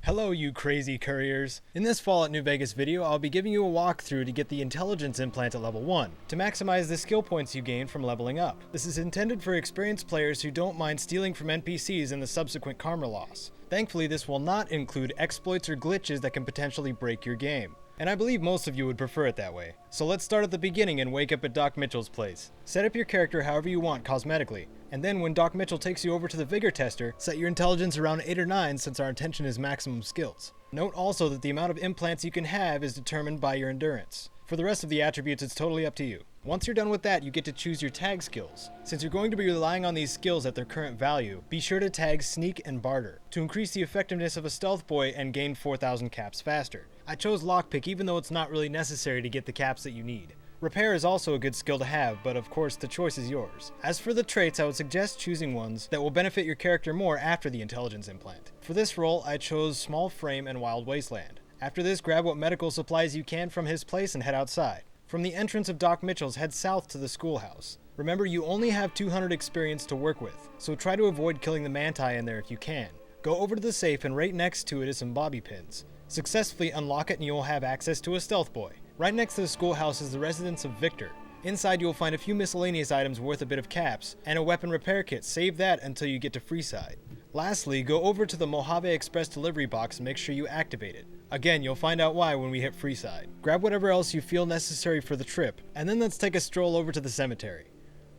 Hello you crazy couriers! In this Fallout New Vegas video, I'll be giving you a walkthrough to get the intelligence implant at level 1, to maximize the skill points you gain from leveling up. This is intended for experienced players who don't mind stealing from NPCs and the subsequent karma loss. Thankfully, this will not include exploits or glitches that can potentially break your game. And I believe most of you would prefer it that way. So let's start at the beginning and wake up at Doc Mitchell's place. Set up your character however you want cosmetically, and then when Doc Mitchell takes you over to the Vigor Tester, set your intelligence around 8 or 9 since our intention is maximum skills. Note also that the amount of implants you can have is determined by your endurance. For the rest of the attributes, it's totally up to you. Once you're done with that, you get to choose your tag skills. Since you're going to be relying on these skills at their current value, be sure to tag Sneak and Barter to increase the effectiveness of a stealth boy and gain 4,000 caps faster. I chose Lockpick even though it's not really necessary to get the caps that you need. Repair is also a good skill to have, but of course the choice is yours. As for the traits, I would suggest choosing ones that will benefit your character more after the intelligence implant. For this role, I chose Small Frame and Wild Wasteland. After this, grab what medical supplies you can from his place and head outside. From the entrance of Doc Mitchell's, head south to the schoolhouse. Remember, you only have 200 experience to work with, so try to avoid killing the manti in there if you can. Go over to the safe and right next to it is some bobby pins. Successfully unlock it and you'll have access to a stealth boy. Right next to the schoolhouse is the residence of Victor. Inside you'll find a few miscellaneous items worth a bit of caps, and a weapon repair kit. Save that until you get to Freeside. Lastly, go over to the Mojave Express delivery box and make sure you activate it. Again, you'll find out why when we hit Freeside. Grab whatever else you feel necessary for the trip, and then let's take a stroll over to the cemetery.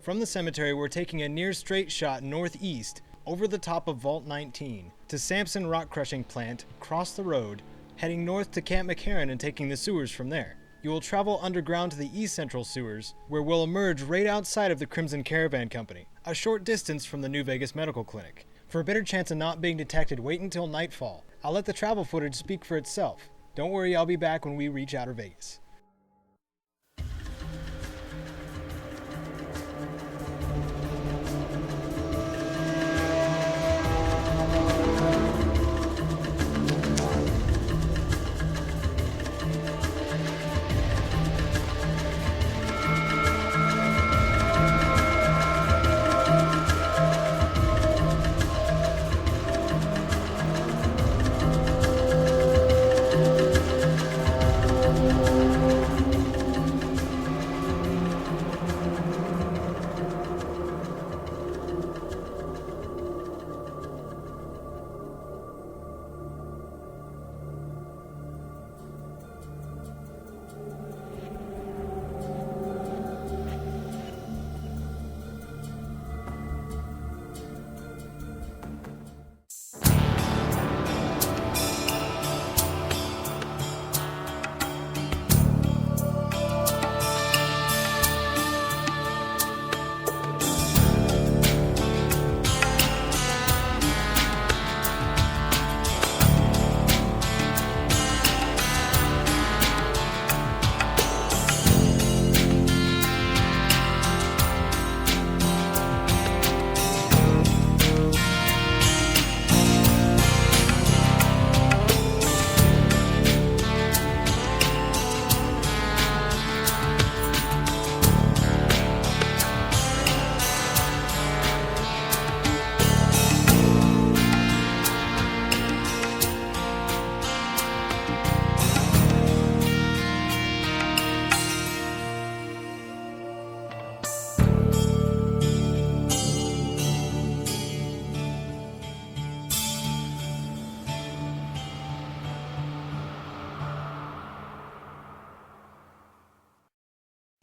From the cemetery, we're taking a near straight shot northeast, over the top of Vault 19, to Samson Rock Crushing Plant, cross the road, heading north to Camp McCarran and taking the sewers from there. You will travel underground to the East Central Sewers, where we'll emerge right outside of the Crimson Caravan Company, a short distance from the New Vegas Medical Clinic. For a better chance of not being detected, wait until nightfall. I'll let the travel footage speak for itself. Don't worry, I'll be back when we reach Outer Vegas.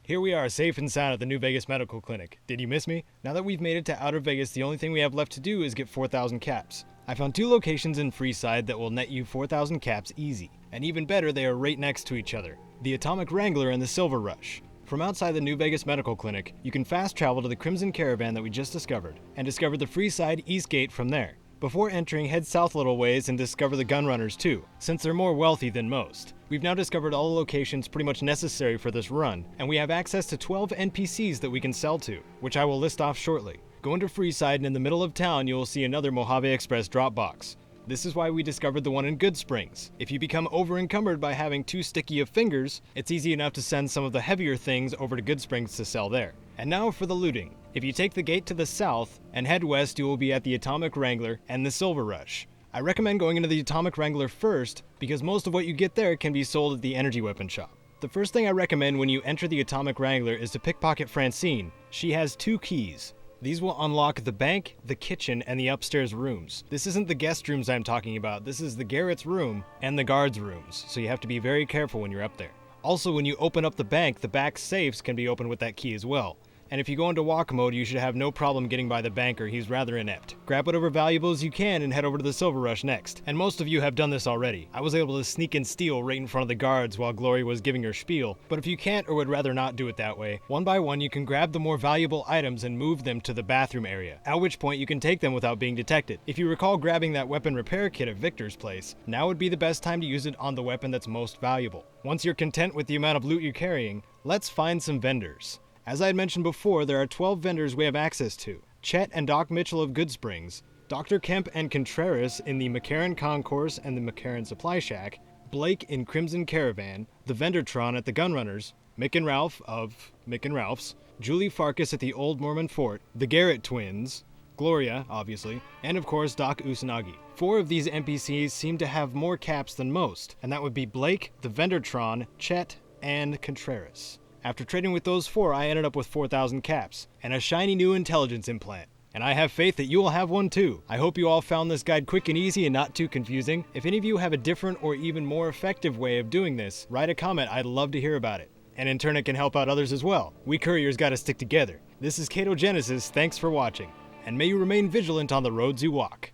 Here we are, safe and sound at the New Vegas Medical Clinic. Did you miss me? Now that we've made it to Outer Vegas, the only thing we have left to do is get 4,000 caps. I found 2 locations in Freeside that will net you 4,000 caps easy. And even better, they are right next to each other. The Atomic Wrangler and the Silver Rush. From outside the New Vegas Medical Clinic, you can fast travel to the Crimson Caravan that we just discovered, and discover the Freeside East Gate from there. Before entering, head south a little ways and discover the Gunrunners too, since they're more wealthy than most. We've now discovered all the locations pretty much necessary for this run, and we have access to 12 NPCs that we can sell to, which I will list off shortly. Go into Freeside and in the middle of town you will see another Mojave Express drop box. This is why we discovered the one in Goodsprings. If you become over-encumbered by having too sticky of fingers, it's easy enough to send some of the heavier things over to Goodsprings to sell there. And now for the looting. If you take the gate to the south and head west, you will be at the Atomic Wrangler and the Silver Rush. I recommend going into the Atomic Wrangler first, because most of what you get there can be sold at the energy weapon shop. The first thing I recommend when you enter the Atomic Wrangler is to pickpocket Francine. She has 2 keys. These will unlock the bank, the kitchen, and the upstairs rooms. This isn't the guest rooms I'm talking about, this is the Garrett's room and the guards' rooms, so you have to be very careful when you're up there. Also, when you open up the bank, the back safes can be opened with that key as well. And if you go into walk mode, you should have no problem getting by the banker, he's rather inept. Grab whatever valuables you can and head over to the Silver Rush next. And most of you have done this already. I was able to sneak and steal right in front of the guards while Gloria was giving her spiel, but if you can't or would rather not do it that way, one by one you can grab the more valuable items and move them to the bathroom area, at which point you can take them without being detected. If you recall grabbing that weapon repair kit at Victor's place, now would be the best time to use it on the weapon that's most valuable. Once you're content with the amount of loot you're carrying, let's find some vendors. As I had mentioned before, there are 12 vendors we have access to. Chet and Doc Mitchell of Goodsprings, Dr. Kemp and Contreras in the McCarran Concourse and the McCarran Supply Shack, Blake in Crimson Caravan, the Vendortron at the Gunrunners, Mick and Ralph of Mick and Ralph's, Julie Farkas at the Old Mormon Fort, the Garrett twins, Gloria, obviously, and of course Doc Usanagi. 4 of these NPCs seem to have more caps than most, and that would be Blake, the Vendortron, Chet, and Contreras. After trading with those 4, I ended up with 4,000 caps, and a shiny new intelligence implant. And I have faith that you will have one too. I hope you all found this guide quick and easy and not too confusing. If any of you have a different or even more effective way of doing this, write a comment, I'd love to hear about it. And in turn it can help out others as well. We couriers gotta stick together. This is Caedo Genesis, thanks for watching. And may you remain vigilant on the roads you walk.